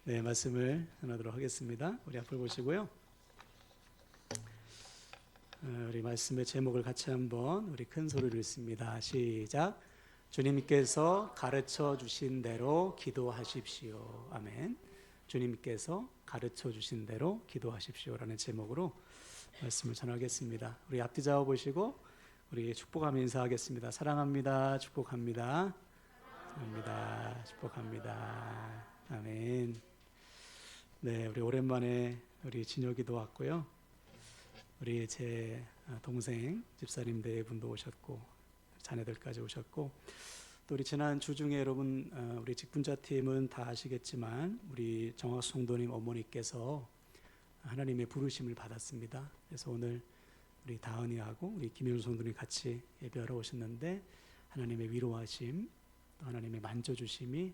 네, 말씀을 전하도록 하겠습니다. 우리 앞을 보시고요. 우리 말씀의 제목을 같이 한번 우리 큰 소리로 읽습니다. 시작. 주님께서 가르쳐 주신 대로 기도하십시오. 아멘. 주님께서 가르쳐 주신 대로 기도하십시오라는 제목으로 말씀을 전하겠습니다. 우리 앞뒤 잡아 보시고 우리 축복하며 인사하겠습니다. 사랑합니다. 축복합니다. 사랑합니다. 축복합니다. 아멘. 네, 우리 오랜만에 우리 진혁이도 왔고요. 우리 제 동생 집사님 네 분도 오셨고 자녀들까지 오셨고 또 우리 지난 주 중에 여러분 우리 직분자 팀은 다 아시겠지만 우리 정학수 성도님 어머니께서 하나님의 부르심을 받았습니다. 그래서 오늘 우리 다은이하고 우리 김현수 성도님 같이 예배하러 오셨는데 하나님의 위로하심 또 하나님의 만져주심이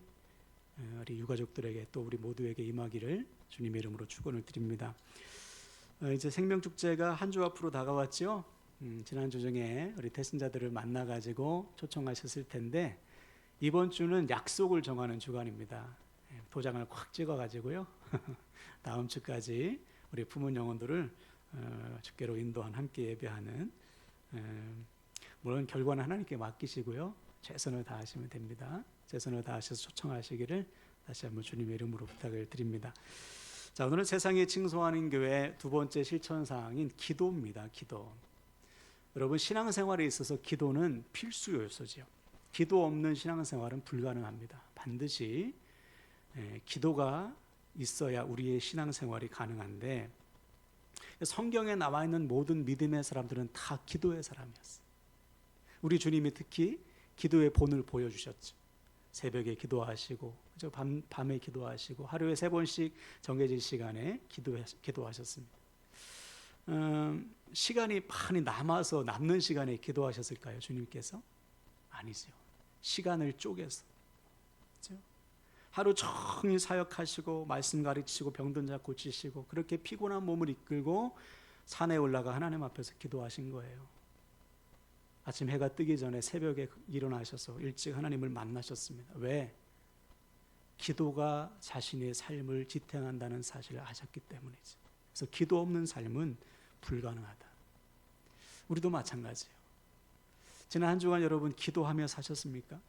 우리 유가족들에게 또 우리 모두에게 임하기를 주님의 이름으로 축원을 드립니다. 이제 생명축제가 한 주 앞으로 다가왔죠. 지난주 중에 우리 태신자들을 만나가지고 초청하셨을 텐데 이번 주는 약속을 정하는 주간입니다. 도장을 콱 찍어가지고요. 다음 주까지 우리 품은 영혼들을 주께로 인도한 함께 예배하는 물론 결과는 하나님께 맡기시고요. 최선을 다하시면 됩니다. 최선을 다하셔서 초청하시기를 다시 한번 주님의 이름으로 부탁을 드립니다. 자, 오늘은 세상에 칭송하는 교회 두 번째 실천사항인 기도입니다. 기도. 여러분 신앙생활에 있어서 기도는 필수 요소죠. 기도 없는 신앙생활은 불가능합니다. 반드시 기도가 있어야 우리의 신앙생활이 가능한데 성경에 나와 있는 모든 믿음의 사람들은 다 기도의 사람이었어요. 우리 주님이 특히 기도의 본을 보여주셨죠. 새벽에 기도하시고 밤에 기도하시고 하루에 3번씩 정해진 시간에 기도하셨습니다. 시간이 많이 남아서 남는 시간에 기도하셨을까요? 주님께서? 아니죠. 시간을 쪼개서 그렇죠? 하루 종일 사역하시고 말씀 가르치시고 병든 자 고치시고 그렇게 피곤한 몸을 이끌고 산에 올라가 하나님 앞에서 기도하신 거예요. 아침 해가 뜨기 전에 새벽에 일어나셔서 일찍 하나님을 만나셨습니다. 왜? 기도가 자신의 삶을 지탱한다는 사실을 아셨기 때문이죠. 그래서 기도 없는 삶은 불가능하다. 우리도 마찬가지예요. 지난 한 주간 여러분 기도하며 사셨습니까?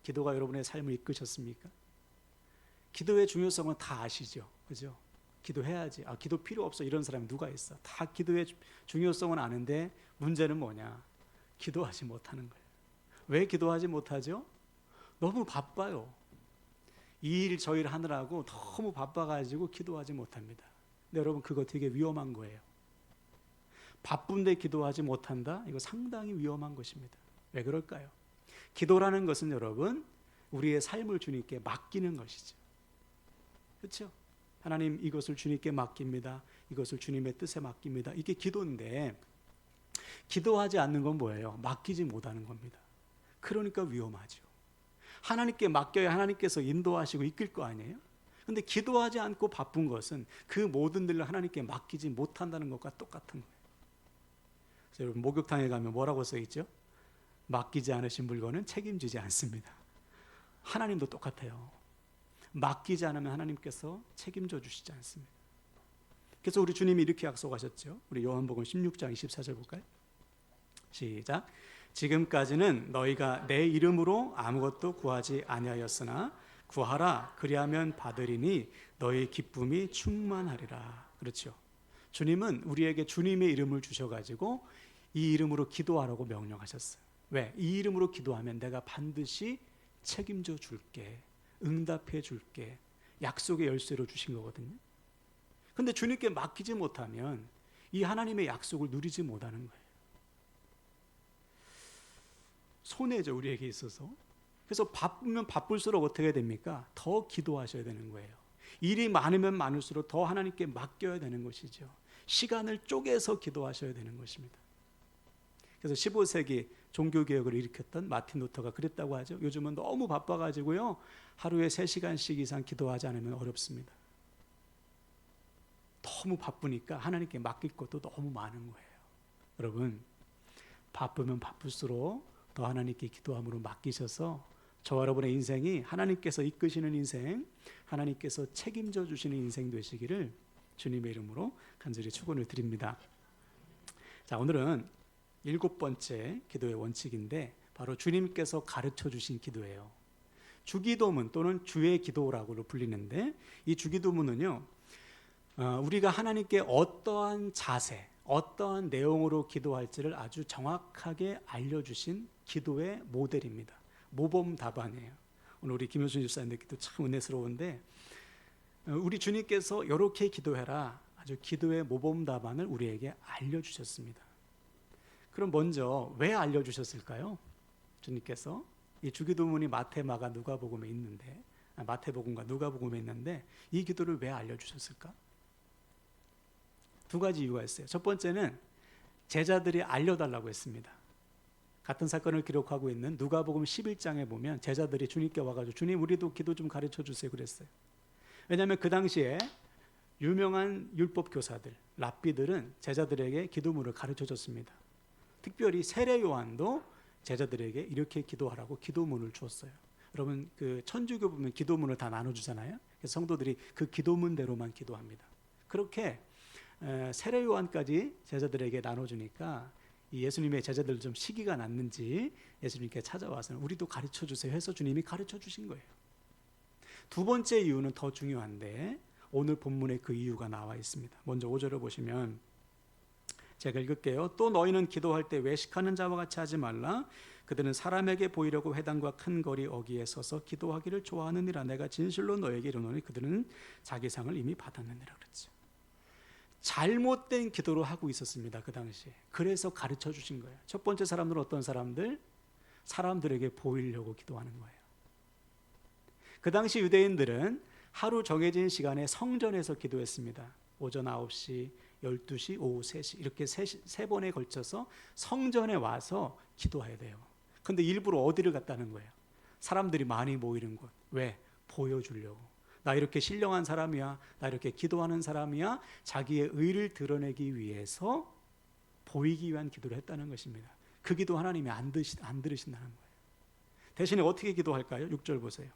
기도가 여러분의 삶을 이끄셨습니까? 기도의 중요성은 다 아시죠? 그죠? 기도해야지. 기도 필요 없어. 이런 사람이 누가 있어? 다 기도의 중요성은 아는데 문제는 뭐냐? 기도하지 못하는 거예요. 왜 기도하지 못하죠? 너무 바빠요. 이 일 저 일 하느라고 너무 바빠가지고 기도하지 못합니다. 근데 여러분 그거 되게 위험한 거예요. 바쁜데 기도하지 못한다? 이거 상당히 위험한 것입니다. 왜 그럴까요? 기도라는 것은 여러분 우리의 삶을 주님께 맡기는 것이죠. 그렇죠? 하나님 이것을 주님께 맡깁니다. 이것을 주님의 뜻에 맡깁니다. 이게 기도인데 기도하지 않는 건 뭐예요? 맡기지 못하는 겁니다. 그러니까 위험하죠. 하나님께 맡겨야 하나님께서 인도하시고 이끌 거 아니에요? 근데 기도하지 않고 바쁜 것은 그 모든 일을 하나님께 맡기지 못한다는 것과 똑같은 거예요. 그래서 여러분 목욕탕에 가면 뭐라고 써 있죠? 맡기지 않으신 물건은 책임지지 않습니다. 하나님도 똑같아요. 맡기지 않으면 하나님께서 책임져 주시지 않습니다. 그래서 우리 주님이 이렇게 약속하셨죠. 우리 요한복음 16장 24절 볼까요? 시작. 지금까지는 너희가 내 이름으로 아무것도 구하지 아니하였으나 구하라 그리하면 받으리니 너희 기쁨이 충만하리라. 그렇죠. 주님은 우리에게 주님의 이름을 주셔가지고 이 이름으로 기도하라고 명령하셨어요. 왜? 이 이름으로 기도하면 내가 반드시 책임져 줄게, 응답해 줄게, 약속의 열쇠로 주신 거거든요. 근데 주님께 맡기지 못하면 이 하나님의 약속을 누리지 못하는 거예요. 손해죠, 우리에게 있어서. 그래서 바쁘면 바쁠수록 어떻게 됩니까? 더 기도하셔야 되는 거예요. 일이 많으면 많을수록 더 하나님께 맡겨야 되는 것이죠. 시간을 쪼개서 기도하셔야 되는 것입니다. 그래서 15세기 종교개혁을 일으켰던 마틴 루터가 그랬다고 하죠. 요즘은 너무 바빠가지고요 하루에 3시간씩 이상 기도하지 않으면 어렵습니다. 너무 바쁘니까 하나님께 맡길 것도 너무 많은 거예요. 여러분 바쁘면 바쁠수록 더 하나님께 기도함으로 맡기셔서 저와 여러분의 인생이 하나님께서 이끄시는 인생, 하나님께서 책임져 주시는 인생 되시기를 주님의 이름으로 간절히 축원을 드립니다. 자, 오늘은 7번째 기도의 원칙인데 바로 주님께서 가르쳐 주신 기도예요. 주기도문 또는 주의 기도라고 불리는데 이 주기도문은요, 우리가 하나님께 어떠한 자세, 어떠한 내용으로 기도할지를 아주 정확하게 알려주신 기도의 모델입니다. 모범 답안이에요. 오늘 우리 김효순 집사님의 기도 참 은혜스러운데 우리 주님께서 이렇게 기도해라, 아주 기도의 모범 답안을 우리에게 알려주셨습니다. 그럼 먼저 왜 알려주셨을까요? 주님께서 이 주기도문이 마태, 마가, 누가복음에 있는데, 마태복음과 누가복음에 있는데 이 기도를 왜 알려주셨을까? 두 가지 이유가 있어요. 첫 번째는 제자들이 알려달라고 했습니다. 같은 사건을 기록하고 있는 누가복음 11장에 보면 제자들이 주님께 와가지고 주님, 우리도 기도 좀 가르쳐 주세요 그랬어요. 왜냐하면 그 당시에 유명한 율법 교사들, 랍비들은 제자들에게 기도문을 가르쳐 줬습니다. 특별히 세례 요한도 제자들에게 이렇게 기도하라고 기도문을 주었어요. 여러분, 그 천주교 보면 기도문을 다 나눠주잖아요. 그래서 성도들이 그 기도문대로만 기도합니다. 그렇게 세례 요한까지 제자들에게 나눠주니까 이 예수님의 제자들 좀 시기가 났는지 예수님께 찾아와서 우리도 가르쳐 주세요 해서 주님이 가르쳐 주신 거예요. 두 번째 이유는 더 중요한데 오늘 본문에 그 이유가 나와 있습니다. 먼저 5절을 보시면 제가 읽을게요. 또 너희는 기도할 때 외식하는 자와 같이 하지 말라. 그들은 사람에게 보이려고 회당과 큰 거리 어귀에 서서 기도하기를 좋아하느니라. 내가 진실로 너에게 이르노니 그들은 자기 상을 이미 받았느니라 그랬죠. 잘못된 기도를 하고 있었습니다. 그 당시에. 그래서 가르쳐 주신 거예요. 첫 번째 사람들은 어떤 사람들? 사람들에게 보이려고 기도하는 거예요. 그 당시 유대인들은 하루 정해진 시간에 성전에서 기도했습니다. 오전 9시, 12시, 오후 3시 이렇게 세 번에 걸쳐서 성전에 와서 기도해야 돼요. 근데 일부러 어디를 갔다는 거예요? 사람들이 많이 모이는 곳. 왜? 보여주려고. 나 이렇게 신령한 사람이야, 나 이렇게 기도하는 사람이야, 자기의 의를 드러내기 위해서 보이기 위한 기도를 했다는 것입니다. 그 기도 하나님이 안 들으신다는 거예요. 대신에 어떻게 기도할까요? 6절 보세요.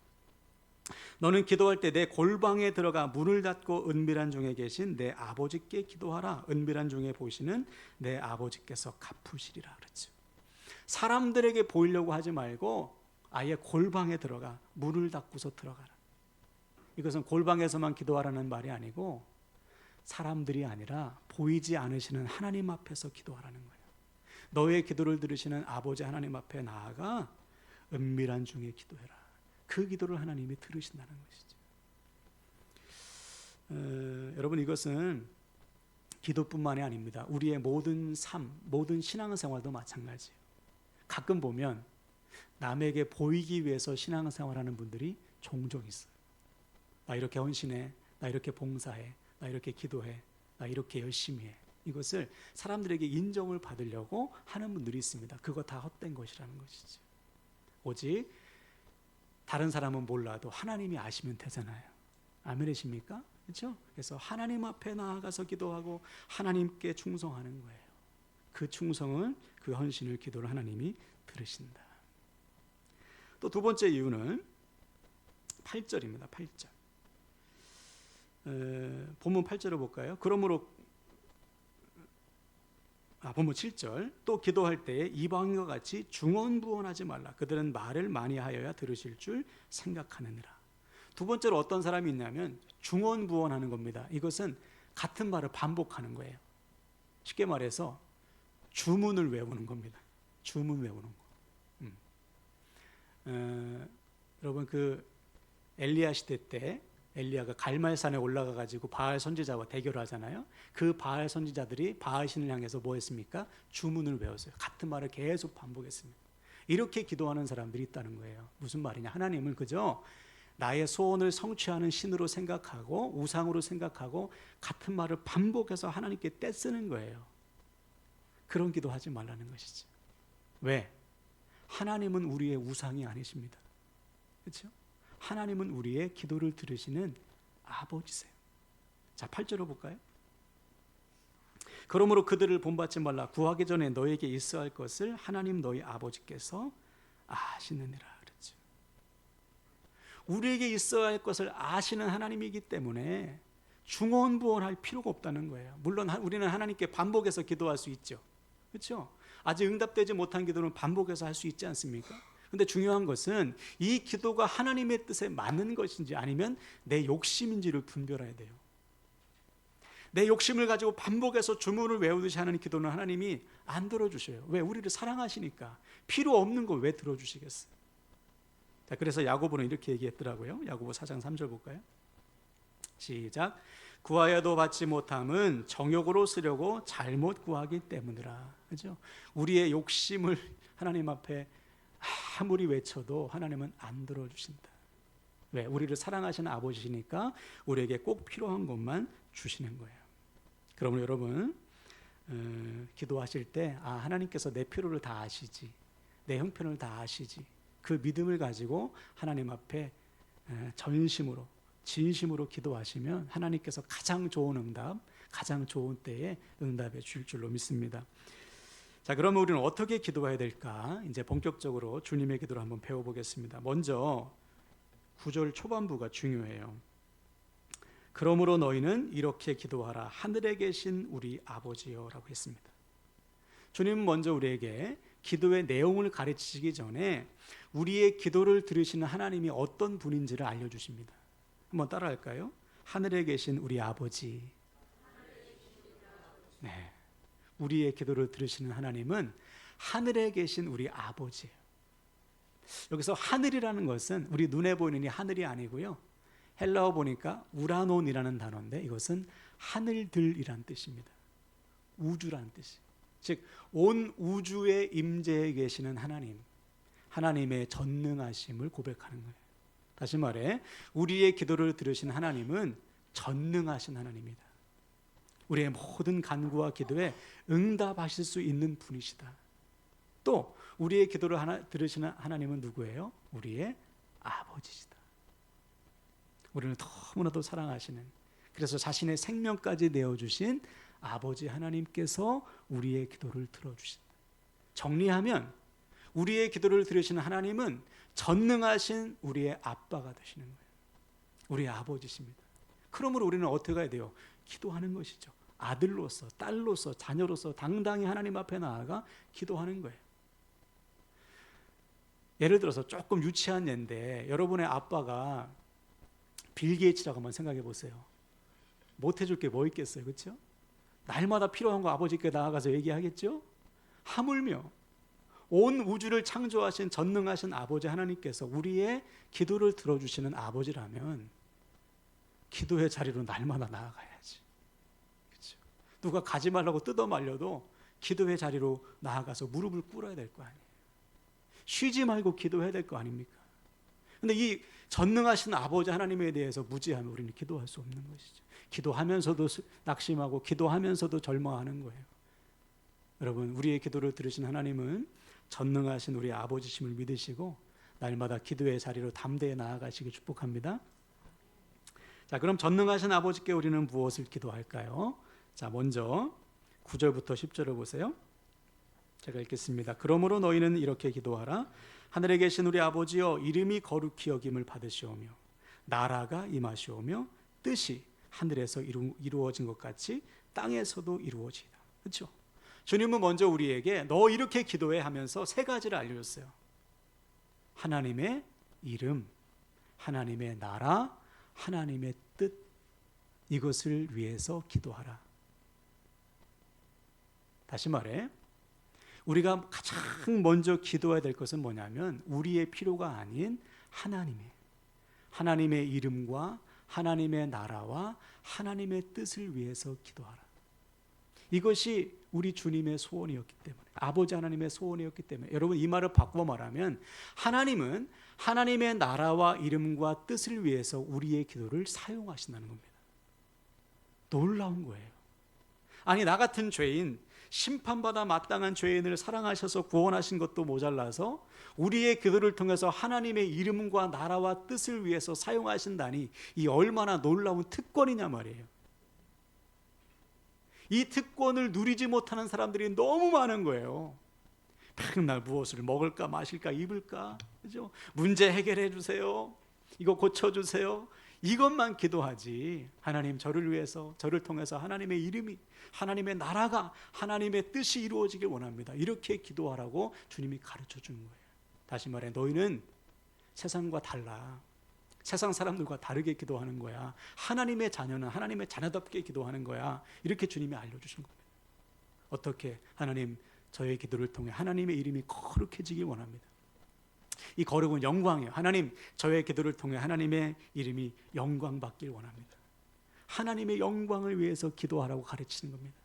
너는 기도할 때 내 골방에 들어가 문을 닫고 은밀한 중에 계신 내 아버지께 기도하라. 은밀한 중에 보시는 내 아버지께서 갚으시리라 그랬죠. 사람들에게 보이려고 하지 말고 아예 골방에 들어가 문을 닫고서 들어가라. 이것은 골방에서만 기도하라는 말이 아니고 사람들이 아니라 보이지 않으시는 하나님 앞에서 기도하라는 거예요. 너의 기도를 들으시는 아버지 하나님 앞에 나아가 은밀한 중에 기도해라. 그 기도를 하나님이 들으신다는 것이죠. 여러분, 이것은 기도뿐만이 아닙니다. 우리의 모든 삶, 모든 신앙생활도 마찬가지예요. 가끔 보면 남에게 보이기 위해서 신앙생활하는 분들이 종종 있어요. 나 이렇게 헌신해, 나 이렇게 봉사해, 나 이렇게 기도해, 나 이렇게 열심히 해. 이것을 사람들에게 인정을 받으려고 하는 분들이 있습니다. 그거 다 헛된 것이라는 것이죠. 오직 다른 사람은 몰라도 하나님이 아시면 되잖아요. 아멘이십니까? 그렇죠? 그래서 하나님 앞에 나아가서 기도하고 하나님께 충성하는 거예요. 그 충성은, 그 헌신을, 기도를 하나님이 들으신다. 또 두 번째 이유는 8절입니다. 8절. 본문 8절을 볼까요? 그러므로 본문 7절. 또 기도할 때에 이방인과 같이 중언부언하지 말라. 그들은 말을 많이 하여야 들으실 줄 생각하느니라. 두 번째로 어떤 사람이 있냐면 중언부언하는 겁니다. 이것은 같은 말을 반복하는 거예요. 쉽게 말해서 주문을 외우는 겁니다. 주문 외우는 거. 여러분, 그 엘리야 시대 때 엘리야가 갈멜산에 올라가 가지고 바알 선지자와 대결을 하잖아요. 그 바알 선지자들이 바알 신을 향해서 뭐 했습니까? 주문을 외웠어요. 같은 말을 계속 반복했습니다. 이렇게 기도하는 사람들이 있다는 거예요. 무슨 말이냐? 하나님을 그저 나의 소원을 성취하는 신으로 생각하고 우상으로 생각하고 같은 말을 반복해서 하나님께 떼쓰는 거예요. 그런 기도하지 말라는 것이죠. 왜? 하나님은 우리의 우상이 아니십니다. 그렇죠? 하나님은 우리의 기도를 들으시는 아버지세요. 자, 8절을 볼까요? 그러므로 그들을 본받지 말라. 구하기 전에 너에게 있어야 할 것을 하나님 너희 아버지께서 아시느니라 그랬죠. 우리에게 있어야 할 것을 아시는 하나님이기 때문에 중언부언할 필요가 없다는 거예요. 물론 우리는 하나님께 반복해서 기도할 수 있죠. 그렇죠? 아직 응답되지 못한 기도는 반복해서 할 수 있지 않습니까? 근데 중요한 것은 이 기도가 하나님의 뜻에 맞는 것인지 아니면 내 욕심인지를 분별해야 돼요. 내 욕심을 가지고 반복해서 주문을 외우듯이 하는 기도는 하나님이 안 들어주셔요. 왜? 우리를 사랑하시니까. 필요 없는 거 왜 들어주시겠어요? 자, 그래서 야고보는 이렇게 얘기했더라고요. 야고보 4장 3절 볼까요? 시작. 구하여도 받지 못함은 정욕으로 쓰려고 잘못 구하기 때문이라. 그죠? 우리의 욕심을 하나님 앞에 아무리 외쳐도 하나님은 안 들어주신다. 왜? 우리를 사랑하시는 아버지시니까 우리에게 꼭 필요한 것만 주시는 거예요. 그러면 여러분 기도하실 때 하나님께서 내 필요를 다 아시지, 내 형편을 다 아시지, 그 믿음을 가지고 하나님 앞에 전심으로 진심으로 기도하시면 하나님께서 가장 좋은 응답, 가장 좋은 때에 응답해 주실 줄로 믿습니다. 자, 그러면 우리는 어떻게 기도해야 될까? 이제 본격적으로 주님의 기도를 한번 배워보겠습니다. 먼저 9절 초반부가 중요해요. 그러므로 너희는 이렇게 기도하라. 하늘에 계신 우리 아버지여 라고 했습니다. 주님은 먼저 우리에게 기도의 내용을 가르치시기 전에 우리의 기도를 들으시는 하나님이 어떤 분인지를 알려주십니다. 한번 따라할까요? 하늘에 계신 우리 아버지. 네, 우리의 기도를 들으시는 하나님은 하늘에 계신 우리 아버지예요. 여기서 하늘이라는 것은 우리 눈에 보이는 이 하늘이 아니고요, 헬라어 보니까 우라논이라는 단어인데 이것은 하늘들이란 뜻입니다. 우주란 뜻이. 즉 온 우주에 임재해 계시는 하나님, 하나님의 전능하심을 고백하는 거예요. 다시 말해 우리의 기도를 들으신 하나님은 전능하신 하나님이다. 우리의 모든 간구와 기도에 응답하실 수 있는 분이시다. 또 우리의 기도를 들으시는 하나님은 누구예요? 우리의 아버지시다. 우리를 너무나도 사랑하시는, 그래서 자신의 생명까지 내어주신 아버지 하나님께서 우리의 기도를 들어주신다. 정리하면 우리의 기도를 들으시는 하나님은 전능하신 우리의 아빠가 되시는 거예요. 우리의 아버지십니다. 그러므로 우리는 어떻게 해야 돼요? 기도하는 것이죠. 아들로서, 딸로서, 자녀로서 당당히 하나님 앞에 나아가 기도하는 거예요. 예를 들어서 조금 유치한 예인데 여러분의 아빠가 빌 게이츠라고 한번 생각해 보세요. 못 해줄 게 뭐 있겠어요, 그렇죠? 날마다 필요한 거 아버지께 나아가서 얘기하겠죠? 하물며 온 우주를 창조하신 전능하신 아버지 하나님께서 우리의 기도를 들어주시는 아버지라면 기도의 자리로 날마다 나아가야지, 그렇죠? 누가 가지 말라고 뜯어 말려도 기도의 자리로 나아가서 무릎을 꿇어야 될 거 아니에요. 쉬지 말고 기도해야 될 거 아닙니까? 근데 이 전능하신 아버지 하나님에 대해서 무지하면 우리는 기도할 수 없는 것이죠. 기도하면서도 낙심하고 기도하면서도 절망하는 거예요. 여러분, 우리의 기도를 들으신 하나님은 전능하신 우리 아버지심을 믿으시고 날마다 기도의 자리로 담대히 나아가시기 축복합니다. 자, 그럼 전능하신 아버지께 우리는 무엇을 기도할까요? 자, 먼저 9절부터 10절을 보세요. 제가 읽겠습니다. 그러므로 너희는 이렇게 기도하라. 하늘에 계신 우리 아버지여, 이름이 거룩히 여김을 받으시오며 나라가 임하시오며 뜻이 하늘에서 이루어진 것 같이 땅에서도 이루어지이다. 그렇죠? 주님은 먼저 우리에게 너 이렇게 기도해 하면서 세 가지를 알려줬어요. 하나님의 이름, 하나님의 나라, 하나님의 뜻, 이것을 위해서 기도하라. 다시 말해 우리가 가장 먼저 기도해야 될 것은 뭐냐면 우리의 필요가 아닌 하나님의 이름과 하나님의 나라와 하나님의 뜻을 위해서 기도하라. 이것이 우리 주님의 소원이었기 때문에, 아버지 하나님의 소원이었기 때문에, 여러분 이 말을 바꾸어 말하면 하나님은 하나님의 나라와 이름과 뜻을 위해서 우리의 기도를 사용하신다는 겁니다. 놀라운 거예요. 아니, 나 같은 죄인, 심판받아 마땅한 죄인을 사랑하셔서 구원하신 것도 모자라서 우리의 기도를 통해서 하나님의 이름과 나라와 뜻을 위해서 사용하신다니 이 얼마나 놀라운 특권이냐 말이에요. 이 특권을 누리지 못하는 사람들이 너무 많은 거예요. 맨날 무엇을 먹을까 마실까 입을까, 그죠? 문제 해결해 주세요. 이거 고쳐주세요. 이것만 기도하지, 하나님 저를 위해서, 저를 통해서 하나님의 이름이, 하나님의 나라가, 하나님의 뜻이 이루어지길 원합니다, 이렇게 기도하라고 주님이 가르쳐 주는 거예요. 다시 말해, 너희는 세상과 달라. 세상 사람들과 다르게 기도하는 거야. 하나님의 자녀는 하나님의 자녀답게 기도하는 거야. 이렇게 주님이 알려주신 겁니다. 어떻게? 하나님, 저의 기도를 통해 하나님의 이름이 거룩해지길 원합니다. 이 거룩은 영광이에요. 하나님, 저의 기도를 통해 하나님의 이름이 영광받길 원합니다. 하나님의 영광을 위해서 기도하라고 가르치는 겁니다.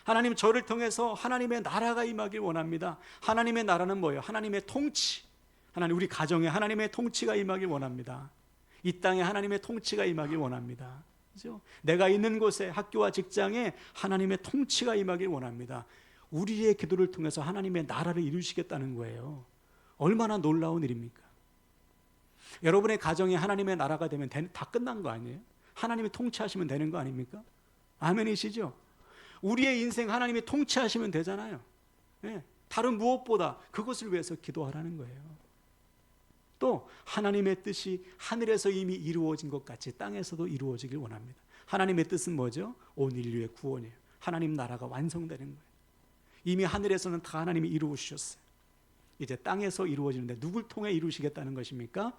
하나님, 저를 통해서 하나님의 나라가 임하길 원합니다. 하나님의 나라는 뭐예요? 하나님의 통치. 하나님, 우리 가정에 하나님의 통치가 임하길 원합니다. 이 땅에 하나님의 통치가 임하길 원합니다. 그렇죠? 내가 있는 곳에, 학교와 직장에 하나님의 통치가 임하길 원합니다. 우리의 기도를 통해서 하나님의 나라를 이루시겠다는 거예요. 얼마나 놀라운 일입니까? 여러분의 가정이 하나님의 나라가 되면 다 끝난 거 아니에요? 하나님이 통치하시면 되는 거 아닙니까? 아멘이시죠? 우리의 인생 하나님이 통치하시면 되잖아요. 네, 다른 무엇보다 그것을 위해서 기도하라는 거예요. 또 하나님의 뜻이 하늘에서 이미 이루어진 것 같이 땅에서도 이루어지길 원합니다. 하나님의 뜻은 뭐죠? 온 인류의 구원이에요. 하나님 나라가 완성되는 거예요. 이미 하늘에서는 다 하나님이 이루어주셨어요. 이제 땅에서 이루어지는데 누굴 통해 이루시겠다는 것입니까?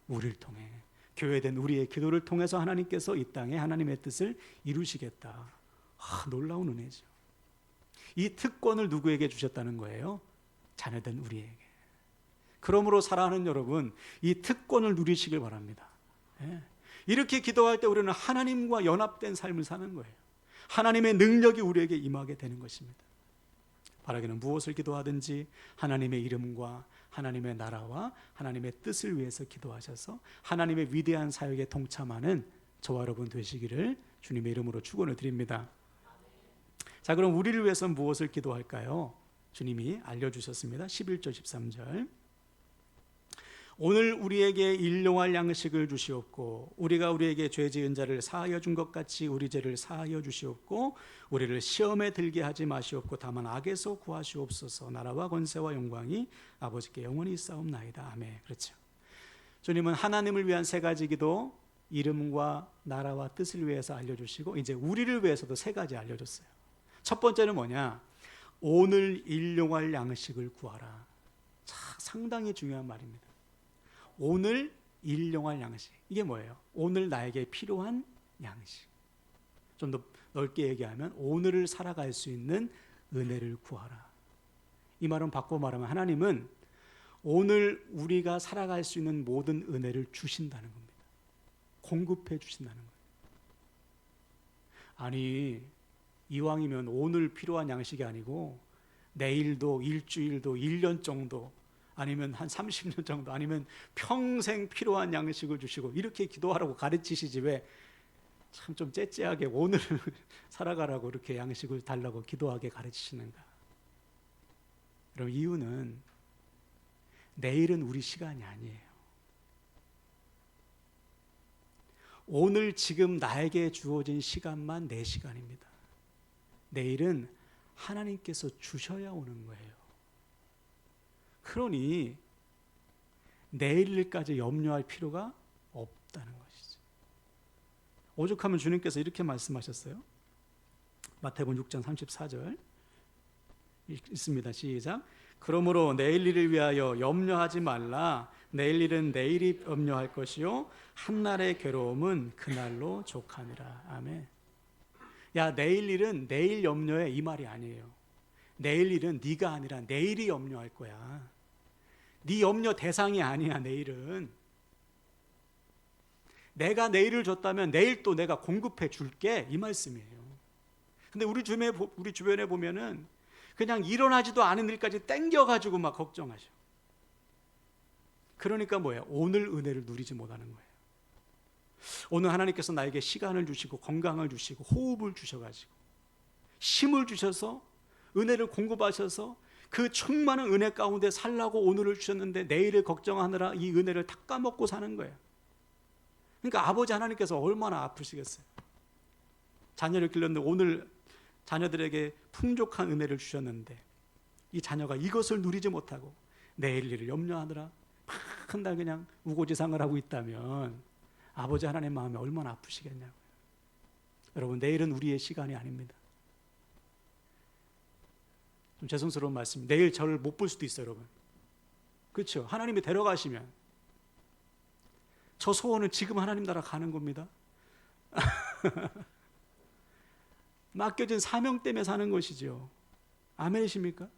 우리를 통해, 교회된 우리의 기도를 통해서 하나님께서 이 땅에 하나님의 뜻을 이루시겠다. 놀라운 은혜죠. 이 특권을 누구에게 주셨다는 거예요? 자녀된 우리에게. 그러므로 사랑하는 여러분, 이 특권을 누리시길 바랍니다. 이렇게 기도할 때 우리는 하나님과 연합된 삶을 사는 거예요. 하나님의 능력이 우리에게 임하게 되는 것입니다. 바라기는 무엇을 기도하든지 하나님의 이름과 하나님의 나라와 하나님의 뜻을 위해서 기도하셔서 하나님의 위대한 사역에 동참하는 저와 여러분 되시기를 주님의 이름으로 축원을 드립니다. 자, 그럼 우리를 위해서 무엇을 기도할까요? 주님이 알려주셨습니다. 11절 13절. 오늘 우리에게 일용할 양식을 주시옵고 우리가 우리에게 죄 지은 자를 사하여 준 것 같이 우리 죄를 사하여 주시옵고 우리를 시험에 들게 하지 마시옵고 다만 악에서 구하시옵소서. 나라와 권세와 영광이 아버지께 영원히 있사옵나이다. 아멘. 그렇죠. 주님은 하나님을 위한 세 가지 기도, 이름과 나라와 뜻을 위해서 알려주시고 이제 우리를 위해서도 세 가지 알려줬어요. 첫 번째는 뭐냐? 오늘 일용할 양식을 구하라. 상당히 중요한 말입니다. 오늘 일용할 양식. 이게 뭐예요? 오늘 나에게 필요한 양식. 좀 더 넓게 얘기하면 오늘을 살아갈 수 있는 은혜를 구하라. 이 말은 바꿔 말하면 하나님은 오늘 우리가 살아갈 수 있는 모든 은혜를 주신다는 겁니다. 공급해 주신다는 거예요. 아니, 이왕이면 오늘 필요한 양식이 아니고 내일도, 일주일도, 1년 정도, 아니면 한 30년 정도, 아니면 평생 필요한 양식을 주시고 이렇게 기도하라고 가르치시지 왜 참 좀 째째하게 오늘 살아가라고 이렇게 양식을 달라고 기도하게 가르치시는가? 그럼 이유는 내일은 우리 시간이 아니에요. 오늘 지금 나에게 주어진 시간만 내 시간입니다. 내일은 하나님께서 주셔야 오는 거예요. 그러니 내일 일까지 염려할 필요가 없다는 것이죠. 오죽하면 주님께서 이렇게 말씀하셨어요. 마태복음 6장 34절 읽습니다. 시작. 그러므로 내일 일을 위하여 염려하지 말라. 내일 일은 내일이 염려할 것이요 한날의 괴로움은 그날로 족하니라. 아멘. 야, 내일 일은 내일 염려해, 이 말이 아니에요. 내일 일은 네가 아니라 내일이 염려할 거야. 네 염려 대상이 아니야. 내일은 내가 내일을 줬다면 내일 또 내가 공급해 줄게, 이 말씀이에요. 근데 우리 주변에 보면은 그냥 일어나지도 않은 일까지 땡겨가지고 막 걱정하셔. 그러니까 뭐예요? 오늘 은혜를 누리지 못하는 거예요. 오늘 하나님께서 나에게 시간을 주시고 건강을 주시고 호흡을 주셔가지고 힘을 주셔서 은혜를 공급하셔서 그 충만한 은혜 가운데 살라고 오늘을 주셨는데 내일을 걱정하느라 이 은혜를 다 까먹고 사는 거예요. 그러니까 아버지 하나님께서 얼마나 아프시겠어요. 자녀를 길렀는데 오늘 자녀들에게 풍족한 은혜를 주셨는데 이 자녀가 이것을 누리지 못하고 내일 일을 염려하느라 막 한 달 그냥 우고지상을 하고 있다면 아버지 하나님 마음이 얼마나 아프시겠냐고요. 여러분, 내일은 우리의 시간이 아닙니다. 좀 죄송스러운 말씀, 내일 저를 못 볼 수도 있어요, 여러분. 그렇죠? 하나님이 데려가시면 저 소원은 지금 하나님 나라 가는 겁니다. 맡겨진 사명 때문에 사는 것이죠. 아멘이십니까?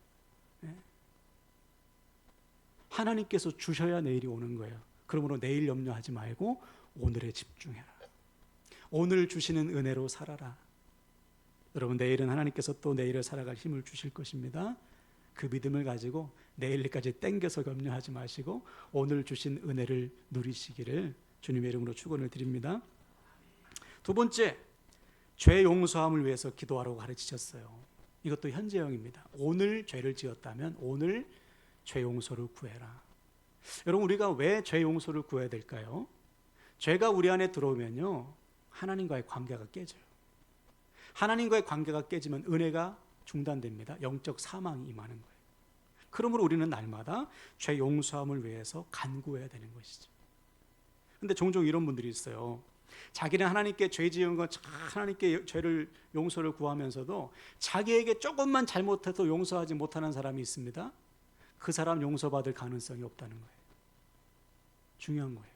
네. 하나님께서 주셔야 내일이 오는 거예요. 그러므로 내일 염려하지 말고 오늘에 집중해라. 오늘 주시는 은혜로 살아라. 여러분, 내일은 하나님께서 또 내일을 살아갈 힘을 주실 것입니다. 그 믿음을 가지고 내일까지 땡겨서 염려하지 마시고 오늘 주신 은혜를 누리시기를 주님의 이름으로 축원을 드립니다. 두 번째, 죄 용서함을 위해서 기도하라고 가르치셨어요. 이것도 현재형입니다. 오늘 죄를 지었다면 오늘 죄 용서를 구해라. 여러분, 우리가 왜 죄 용서를 구해야 될까요? 죄가 우리 안에 들어오면요, 하나님과의 관계가 깨져요. 하나님과의 관계가 깨지면 은혜가 중단됩니다. 영적 사망이 임하는 거예요. 그러므로 우리는 날마다 죄 용서함을 위해서 간구해야 되는 것이죠. 근데 종종 이런 분들이 있어요. 자기는 하나님께 죄 지은 거 하나님께 죄를 용서를 구하면서도 자기에게 조금만 잘못해도 용서하지 못하는 사람이 있습니다. 그 사람 용서받을 가능성이 없다는 거예요. 중요한 거예요.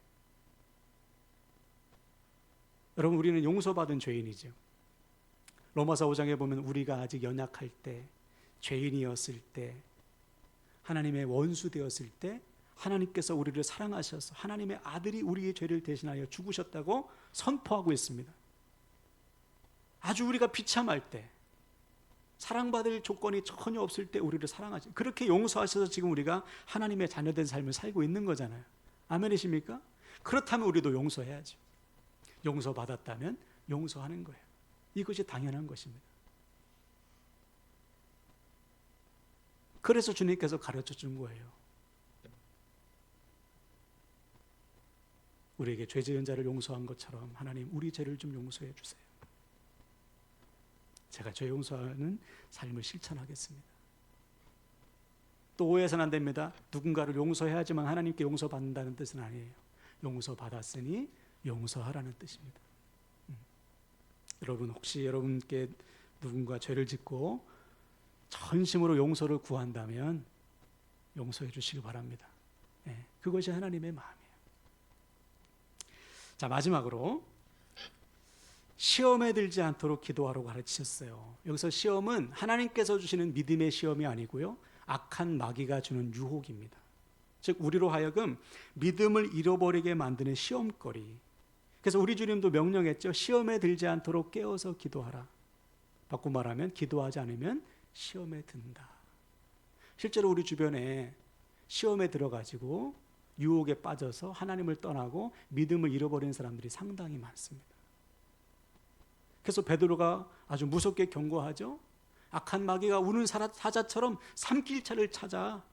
여러분, 우리는 용서받은 죄인이죠. 로마서 5장에 보면 우리가 아직 연약할 때, 죄인이었을 때, 하나님의 원수 되었을 때 하나님께서 우리를 사랑하셔서 하나님의 아들이 우리의 죄를 대신하여 죽으셨다고 선포하고 있습니다. 아주 우리가 비참할 때, 사랑받을 조건이 전혀 없을 때 우리를 사랑하시, 그렇게 용서하셔서 지금 우리가 하나님의 자녀된 삶을 살고 있는 거잖아요. 아멘이십니까? 그렇다면 우리도 용서해야죠. 용서받았다면 용서하는 거예요. 이것이 당연한 것입니다. 그래서 주님께서 가르쳐 준 거예요. 우리에게 죄 지은 자를 용서한 것처럼 하나님, 우리 죄를 좀 용서해 주세요. 제가 죄 용서하는 삶을 실천하겠습니다. 또 오해해서는 안 됩니다. 누군가를 용서해야지만 하나님께 용서받는다는 뜻은 아니에요. 용서받았으니 용서하라는 뜻입니다. 여러분, 혹시 여러분께 누군가 죄를 짓고 전심으로 용서를 구한다면 용서해 주시기 바랍니다. 네, 그것이 하나님의 마음이에요. 자, 마지막으로 시험에 들지 않도록 기도하라고 가르치셨어요. 여기서 시험은 하나님께서 주시는 믿음의 시험이 아니고요, 악한 마귀가 주는 유혹입니다. 즉 우리로 하여금 믿음을 잃어버리게 만드는 시험거리. 그래서 우리 주님도 명령했죠. 시험에 들지 않도록 깨어서 기도하라. 바꿔 말하면 기도하지 않으면 시험에 든다. 실제로 우리 주변에 시험에 들어가지고 유혹에 빠져서 하나님을 떠나고 믿음을 잃어버리는 사람들이 상당히 많습니다. 그래서 베드로가 아주 무섭게 경고하죠. 악한 마귀가 우는 사자처럼 삼킬차를 찾아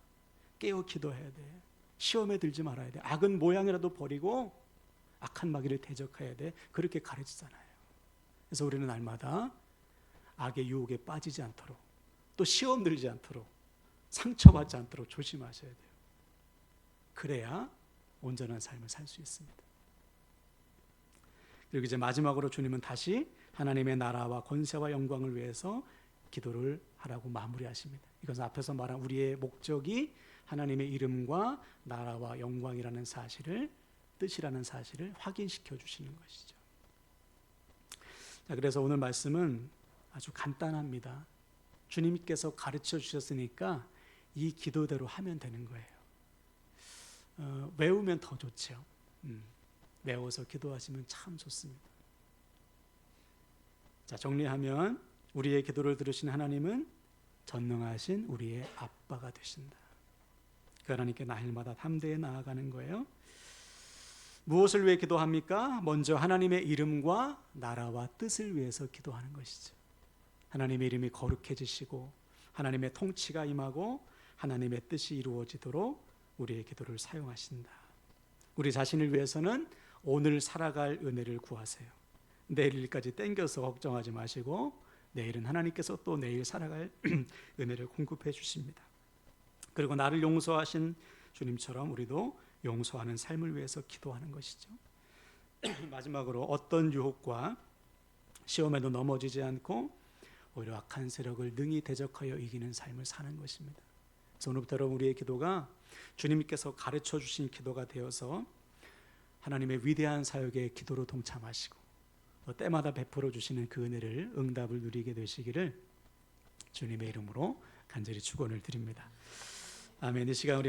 깨어 기도해야 돼. 시험에 들지 말아야 돼. 악은 모양이라도 버리고 악한 마귀를 대적해야 돼. 그렇게 가르치잖아요. 그래서 우리는 날마다 악의 유혹에 빠지지 않도록, 또 시험 들지 않도록, 상처받지 않도록 조심하셔야 돼요. 그래야 온전한 삶을 살 수 있습니다. 그리고 이제 마지막으로 주님은 다시 하나님의 나라와 권세와 영광을 위해서 기도를 하라고 마무리하십니다. 이것은 앞에서 말한 우리의 목적이 하나님의 이름과 나라와 영광이라는 사실을, 뜻이라는 사실을 확인시켜 주시는 것이죠. 자, 그래서 오늘 말씀은 아주 간단합니다. 주님께서 가르쳐 주셨으니까 이 기도대로 하면 되는 거예요. 외우면 더 좋죠. 외워서 기도하시면 참 좋습니다. 자, 정리하면 우리의 기도를 들으신 하나님은 전능하신 우리의 아빠가 되신다. 그 하나님께 날마다 담대히 나아가는 거예요. 무엇을 위해 기도합니까? 먼저 하나님의 이름과 나라와 뜻을 위해서 기도하는 것이죠. 하나님의 이름이 거룩해지시고 하나님의 통치가 임하고 하나님의 뜻이 이루어지도록 우리의 기도를 사용하신다. 우리 자신을 위해서는 오늘 살아갈 은혜를 구하세요. 내일 일까지 땡겨서 걱정하지 마시고 내일은 하나님께서 또 내일 살아갈 은혜를 공급해 주십니다. 그리고 나를 용서하신 주님처럼 우리도 용서하는 삶을 위해서 기도하는 것이죠. 마지막으로 어떤 유혹과 시험에도 넘어지지 않고 오히려 악한 세력을 능히 대적하여 이기는 삶을 사는 것입니다. 그래서 오늘부터 여러분 우리의 기도가 주님께서 가르쳐 주신 기도가 되어서 하나님의 위대한 사역에 기도로 동참하시고 또 때마다 베풀어 주시는 그 은혜를 응답을 누리게 되시기를 주님의 이름으로 간절히 축원을 드립니다. 아멘. 이 시간 우리